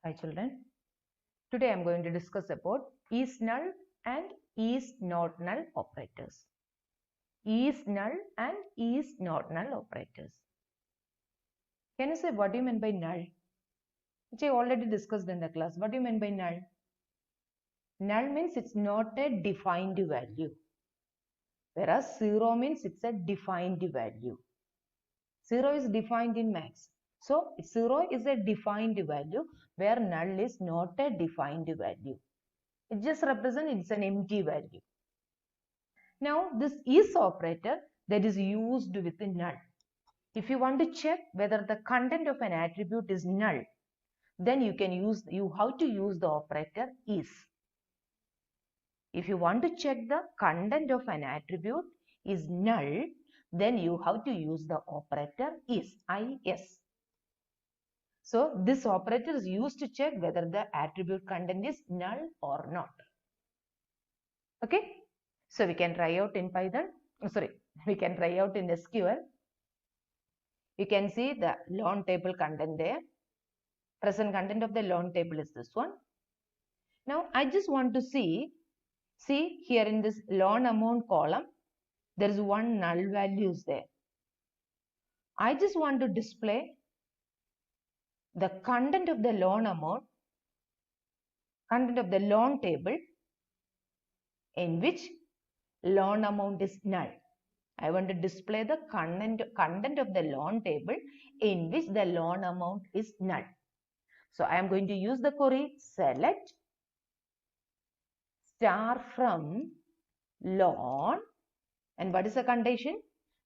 Hi children, today I am going to discuss about is null and is not null operators. Is null and is not null operators. Can you say what do you mean by null? Which I already discussed in the class. What do you mean by null? Null means it's not a defined value. Whereas 0 means it's a defined value. 0 is defined in max. So 0 is a defined value where null is not a defined value. It just represents it's an empty value. Now this is operator that is used with null. If you want to check whether the content of an attribute is null, then you have to use the operator is. If you want to check the content of an attribute is null, then you have to use the operator is. So this operator is used to check whether the attribute content is null or not. Okay. So we can try out in Python. We can try out in SQL. You can see the loan table content there. Present content of the loan table is this one. Now I just want to see here in this loan amount column, there is one null values there. I just want to display the content of the loan amount, content of the loan table in which loan amount is null. I want to display the content of the loan table in which the loan amount is null. So I am going to use the query select star from loan, and what is the condition?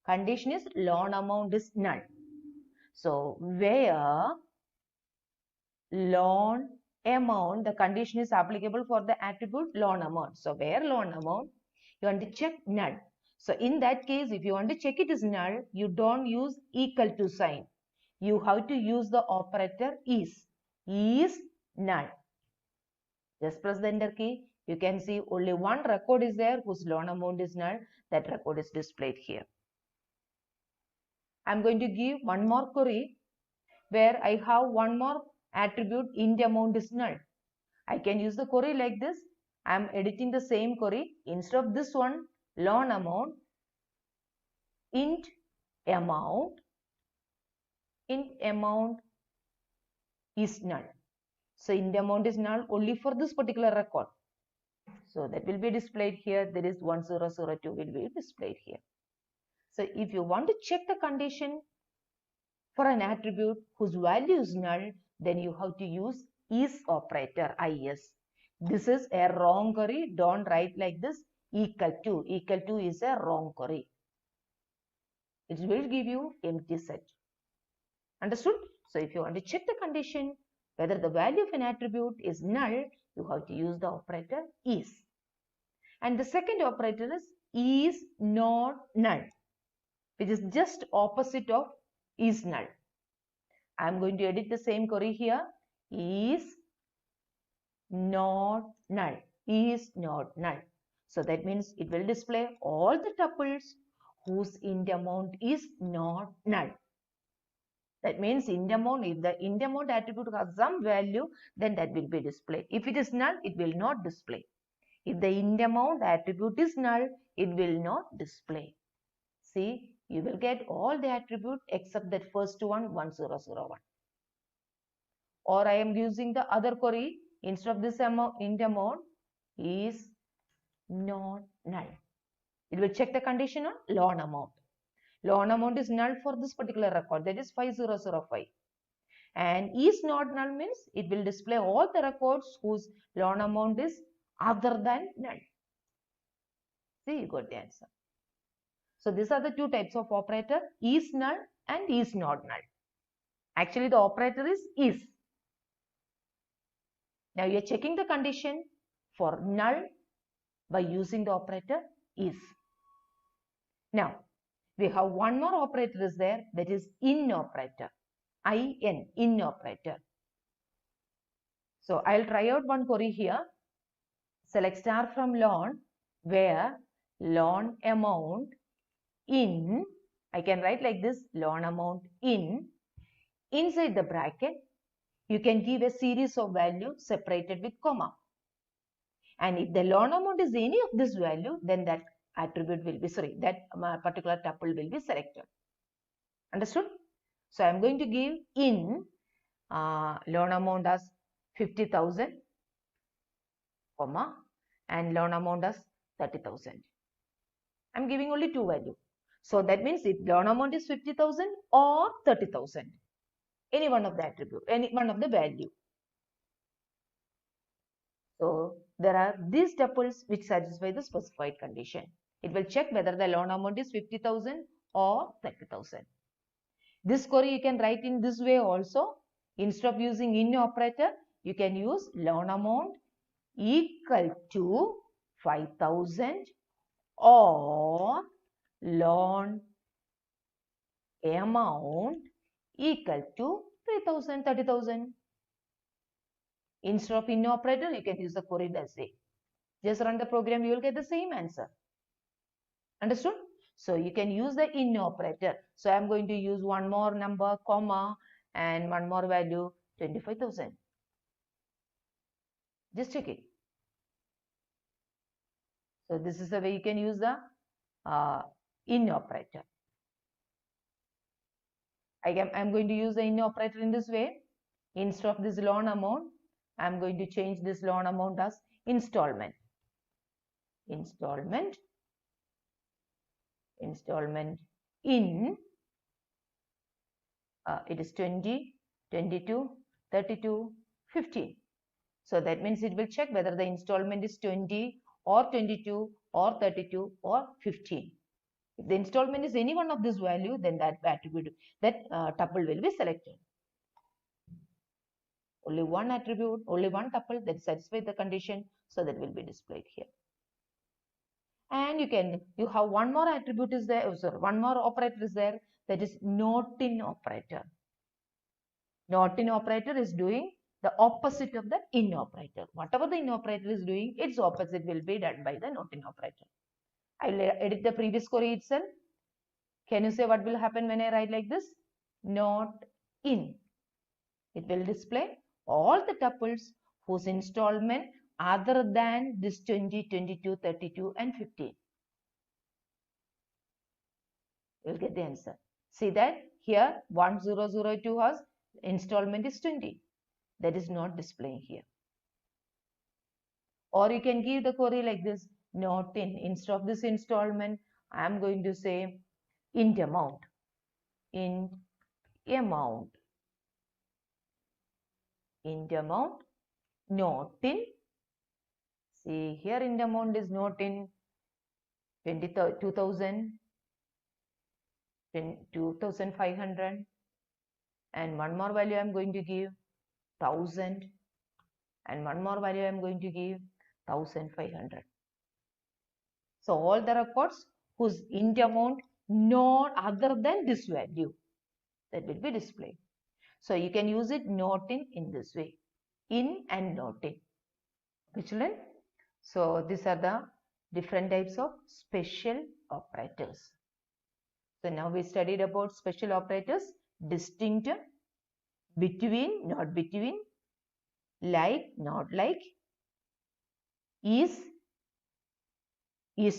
Condition is loan amount is null. So where loan amount, the condition is applicable for the attribute loan amount. So where loan amount, you want to check null. So in that case, if you want to check it is null, you don't use equal to sign. You have to use the operator is null. Just press the enter key. You can see only one record is there whose loan amount is null. That record is displayed here. I am going to give one more query where I have one more attribute int amount is null. I can use the query like this. I am editing the same query. Instead of this one, loan amount, int amount is null. So int amount is null only for this particular record. So that will be displayed here. There is 1002 will be displayed here. So if you want to check the condition for an attribute whose value is null, then you have to use is operator, is. This is a wrong query. Don't write like this. Equal to is a wrong query. It will give you empty set. Understood? So if you want to check the condition whether the value of an attribute is null, you have to use the operator is. And the second operator is not null, which is just opposite of is null. I am going to edit the same query here. Is not null. So that means it will display all the tuples whose int amount is not null. That means int amount, if the int amount attribute has some value, then that will be displayed. If it is null, it will not display. If the int amount attribute is null, it will not display. See, you will get all the attribute except that first one, 1001. Or I am using the other query. Instead of this int amount is not null. It will check the condition on loan amount. Loan amount is null for this particular record, that is 5005. And is not null means it will display all the records whose loan amount is other than null. See, you got the answer. So these are the two types of operator, is null and is not null. Actually the operator is. Now you are checking the condition for null by using the operator is. Now we have one more operator is there, that is in operator. In operator. So I'll try out one query here. Select star from loan where loan amount in, I can write like this, loan amount in, inside the bracket, you can give a series of values separated with comma. And if the loan amount is any of this value, then that attribute will be, that particular tuple will be selected. Understood? So I am going to give in loan amount as 50,000, comma, and loan amount as 30,000. I am giving only two values. So that means if loan amount is 50,000 or 30,000, any one of the attribute, any one of the value. So there are these tuples which satisfy the specified condition. It will check whether the loan amount is 50,000 or 30,000. This query you can write in this way also. Instead of using in operator, you can use loan amount equal to 5,000 or loan amount equal to 3,000, 30,000. Instead of in operator, you can use the query this way. Just run the program, you will get the same answer. Understood? So you can use the in operator. So I am going to use one more number, comma, and one more value, 25,000. Just check it. So this is the way you can use the in operator. I am going to use the in operator in this way. Instead of this loan amount, I am going to change this loan amount as installment. Installment in, it is 20, 22, 32, 15. So that means it will check whether the installment is 20 or 22 or 32 or 15. If the installment is any one of this value, then that attribute, that tuple will be selected. Only one attribute, only one tuple that satisfies the condition, so that will be displayed here. And you have one more attribute is there, one more operator is there, that is not in operator. Not in operator is doing the opposite of the in operator. Whatever the in operator is doing, its opposite will be done by the not in operator. I will edit the previous query itself. Can you say what will happen when I write like this? Not in. It will display all the tuples whose installment other than this 20, 22, 32 and 15. You will get the answer. See that here 1002 has installment is 20. That is not displaying here. Or you can give the query like this, not in. Instead of this installment, I am going to say int amount. Int amount. Int amount, not in. See here int amount is not in 2,000, 2,500, and one more value I am going to give 1,000, and one more value I am going to give 1,500. So all the records whose int amount not other than this value, that will be displayed. So you can use it not in this way, in and not in. Okay, children? So these are the different types of special operators. So now we studied about special operators: distinct, between, not between, like, not like, is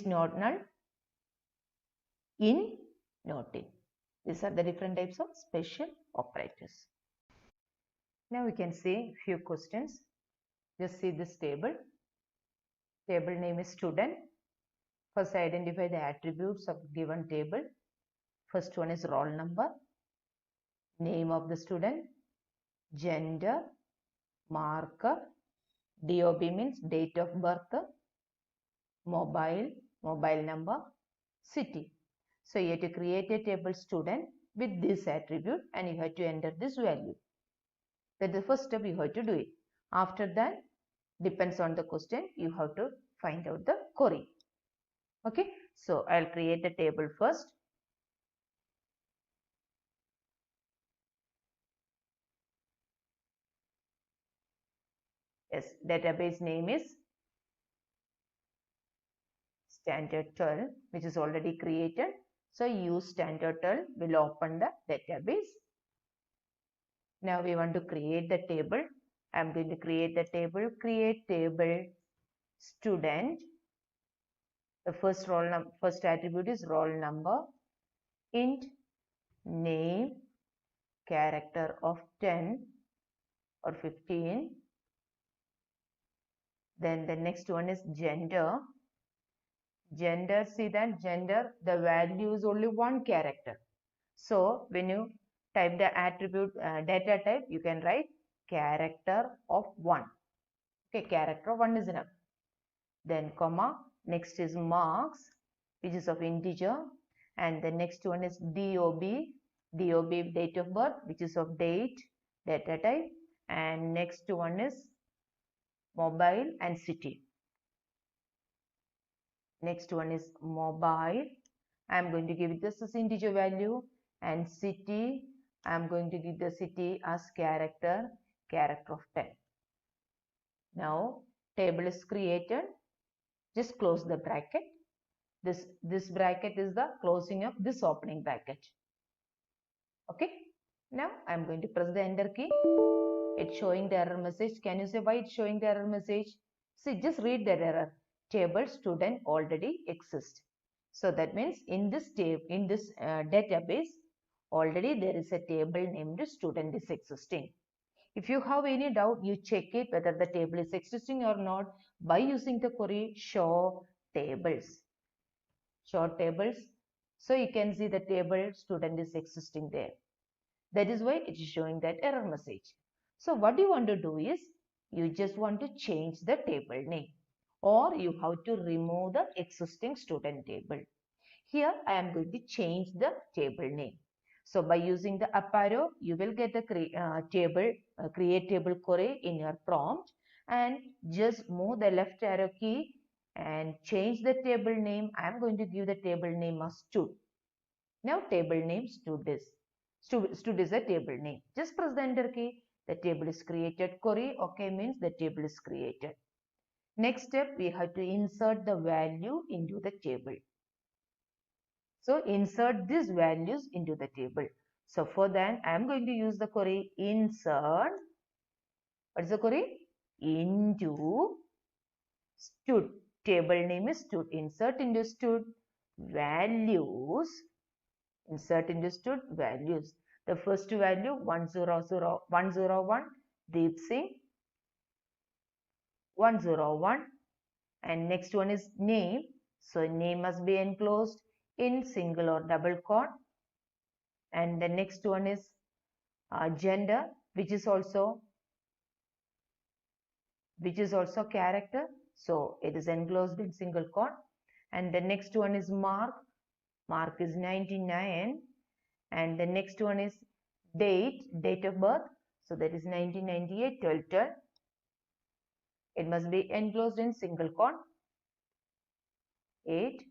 not null, in, not in. These are the different types of special operators. Now we can see few questions. Just see this table. Table name is student. First identify the attributes of given table. First one is roll number, name of the student, gender, marker, DOB means date of birth, mobile number, city. So you have to create a table student with this attribute and you have to enter this value. That's the first step you have to do it. After that, depends on the question, you have to find out the query. Okay, so I'll create a table first. Yes, database name is standard 12, which is already created. So use standard 12 will open the database. Now we want to create the table. I'm going to create the table. Create table student. The first attribute is roll number. Int name character of 10 or 15. Then the next one is gender. Gender, see that gender, the value is only one character. So when you type the attribute data type, you can write character of 1. Okay, character of 1 is enough. Then comma, next is marks, which is of integer, and the next one is DOB, DOB date of birth, which is of date, data type, and next one is mobile and city. Next one is mobile. I am going to give it this as integer value, and city, I am going to give the city as character of 10. Now table is created. Just close the bracket. This bracket is the closing of this opening bracket. Okay. Now I am going to press the enter key. It's showing the error message. Can you say why it's showing the error message? See, just read that error. Table student already exists. So that means in this database, already there is a table named student is existing. If you have any doubt, you check it whether the table is existing or not by using the query show tables. Show tables. So you can see the table student is existing there. That is why it is showing that error message. So what you want to do is, you just want to change the table name, or you have to remove the existing student table. Here I am going to change the table name. So by using the up arrow, you will get the create table query in your prompt, and just move the left arrow key and change the table name. I am going to give the table name as stud. Now table name stud is a table name. Just press the enter key. The table is created. Query OK means the table is created. Next step, we have to insert the value into the table. So insert these values into the table. So for that, I am going to use the query insert. What is the query? Into stud. Table name is stud. Insert into stud values. Insert into stud values. The first value 101, Deep Singh 101, and next one is name. So name must be enclosed in single or double quote, and the next one is gender, which is also character, so it is enclosed in single quote, and the next one is mark is 99, and the next one is date of birth, so that is 1998 12. It must be enclosed in single quote, 8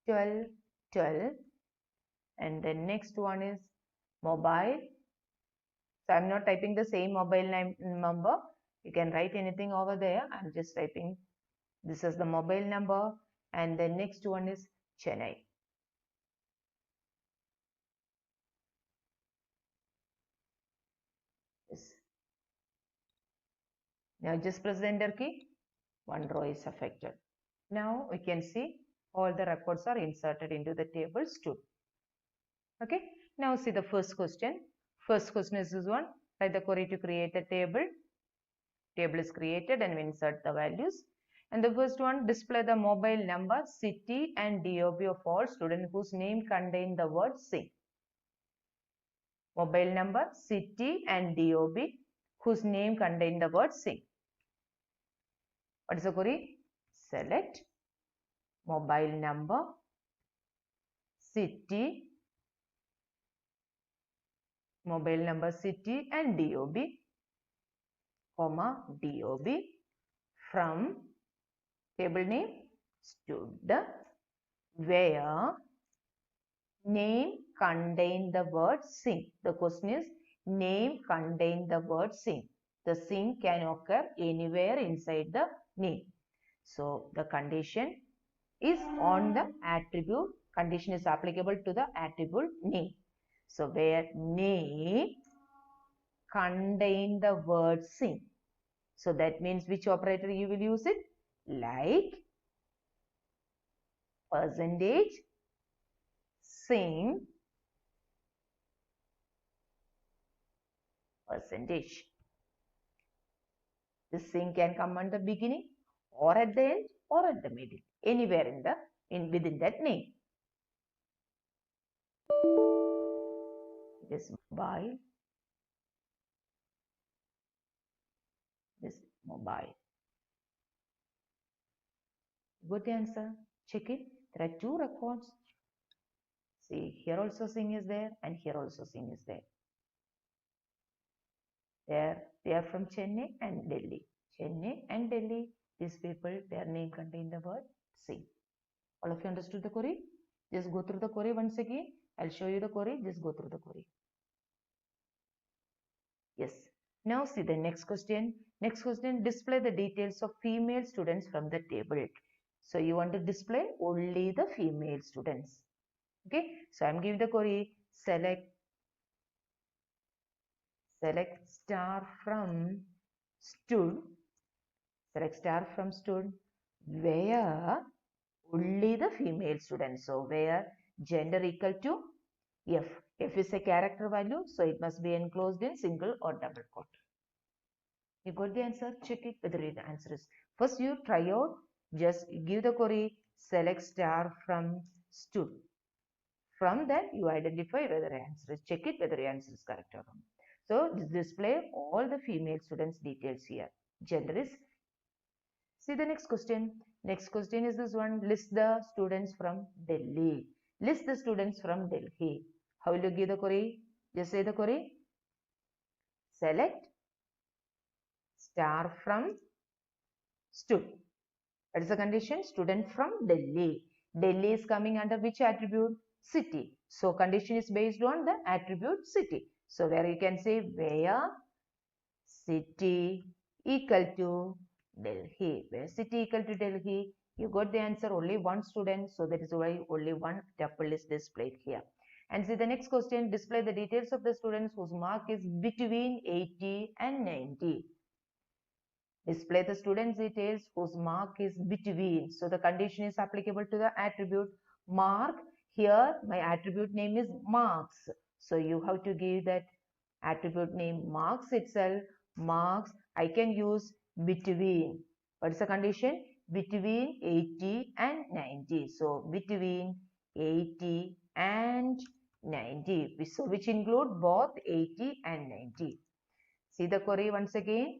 12, and the next one is mobile. So I'm not typing the same mobile number. You can write anything over there. I'm just typing this as the mobile number, and the next one is Chennai. Yes. Now just press the enter key. One row is affected. Now we can see all the records are inserted into the table stud. Okay. Now see the first question. First question is this one. Write the query to create a table. Table is created and we insert the values. And the first one, display the mobile number, city and DOB of all students whose name contain the word sing. Mobile number, city and DOB whose name contain the word sing. What is the query? Select mobile number, city, and DOB, comma, DOB from table name stud, where name contain the word sing. The question is name contain the word sing. The sing can occur anywhere inside the name. So the condition is on the attribute. Condition is applicable to the attribute name. So where name contain the word sing. So that means which operator you will use it? Like, percentage, sing, percentage. The sing can come at the beginning or at the end or at the middle, anywhere within that name. This mobile, this mobile. Good answer. Check it. There are two records. See, here also sing is there and here also sing is there. They are from Chennai and Delhi. Chennai and Delhi, these people, their name contain the word sing. All of you understood the query? Just go through the query once again. I'll show you the query. Just go through the query. Yes. Now see the next question. Next question, display the details of female students from the table. So you want to display only the female students. Okay. So I'm giving the query. Select star from stud. Select star from stud where only the female students. So where gender equal to F. F is a character value, so it must be enclosed in single or double quote. You got the answer? Check it whether the answer is. First you try out, just give the query, select star from stud. From that you identify whether the answer is, check it whether the answer is correct or wrong. So display all the female students details here. Gender is. See the next question. Next question is this one. List the students from Delhi. List the students from Delhi. How will you give the query? Just say the query. Select star from stud. That is the condition. Student from Delhi. Delhi is coming under which attribute? City. So condition is based on the attribute city. So where you can say where city equal to Delhi. Where city equal to Delhi? You got the answer, only one student. So that is why only one tuple is displayed here. And see the next question, display the details of the students whose mark is between 80 and 90. Display the students details whose mark is between. So the condition is applicable to the attribute mark. Here my attribute name is marks. So you have to give that attribute name marks itself. Marks, I can use between. What is the condition? Between 80 and 90. So between 80 and 90. So which include both 80 and 90. See the query once again.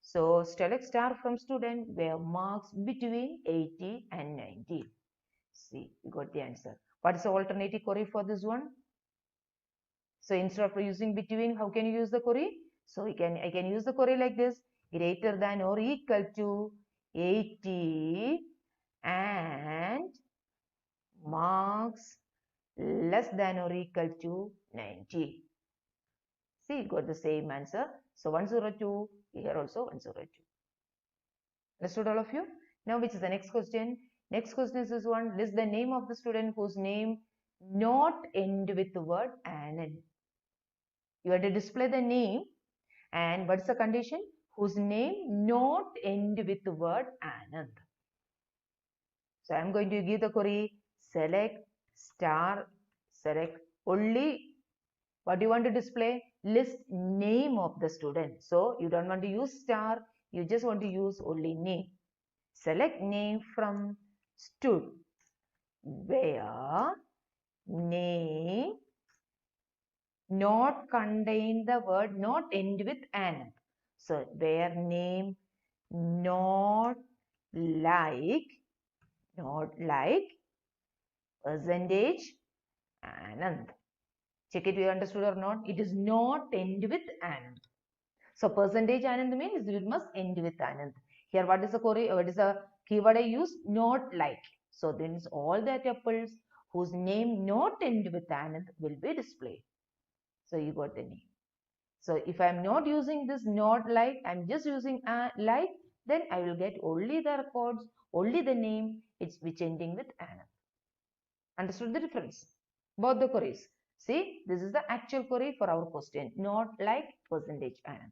So select star from student where marks between 80 and 90. See, you got the answer. What is the alternative query for this one? So instead of using between, how can you use the query? So I can use the query like this. Greater than or equal to 80 and marks less than or equal to 90. See, you got the same answer. So 102, here also 102. Understood all of you? Now which is the next question? Next question is this one. List the name of the student whose name not end with the word Anand. You have to display the name and what's the condition? Whose name not end with the word Anand. So I am going to give the query, select star, select only what do you want to display? List name of the student. So you don't want to use star, you just want to use only name. Select name from stud where name not contain the word, not end with Anand. So where name not like percentage Anand. Check it, you understood or not? It is not end with Anand. So percentage Anand means it must end with Anand. Here what is the query? What is the keyword I use? Not like. So then all the tuples whose name not end with Anand will be displayed. So you got the name. So if I am not using this not like, I am just using like, then I will get only the records, only the name, it's which ending with Anand. Understood the difference? Both the queries. See, this is the actual query for our question, not like percentage and.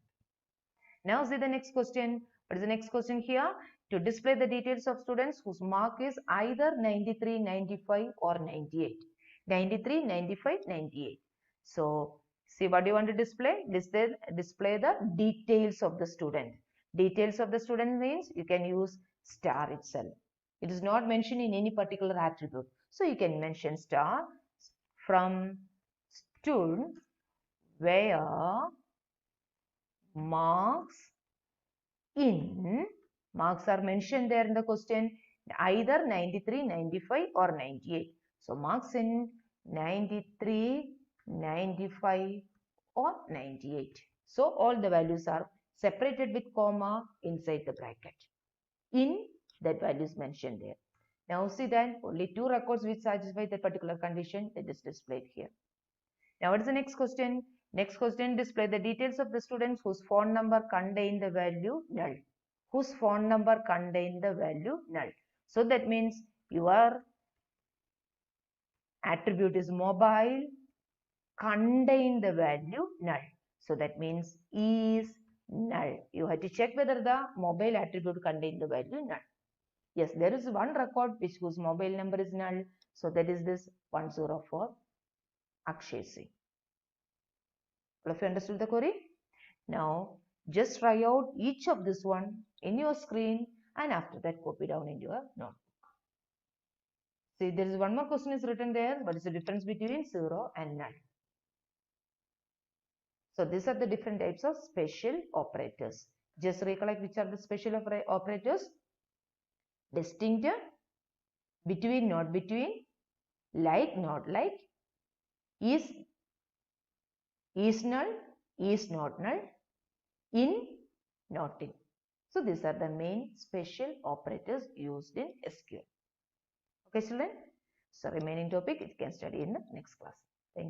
Now see the next question. What is the next question here? To display the details of students whose mark is either 93, 95 or 98. 93, 95, 98. So see what do you want to display? Display the details of the student. Details of the student means you can use star itself. It is not mentioned in any particular attribute. So you can mention star from student where marks are mentioned there in the question, either 93, 95 or 98. So marks in 93, 95 or 98. So all the values are separated with comma inside the bracket. In that value is mentioned there. Now see that only 2 records which satisfy that particular condition, that is displayed here. Now what is the next question? Next question, display the details of the students whose phone number contain the value null. Whose phone number contain the value null. So that means your attribute is mobile, contain the value null. So that means is null. You have to check whether the mobile attribute contain the value null. Yes, there is one record whose mobile number is null. So that is this 104 Akshay Singh. All of you understood the query? Now just try out each of this one in your screen and after that copy down in your notebook. See, there is one more question is written there. What is the difference between 0 and null? So these are the different types of special operators. Just recollect which are the special operators. Distinct, between, not between, like, not like, is null, is not null, in, not in. So these are the main special operators used in SQL. Okay, children. So remaining topic you can study in the next class.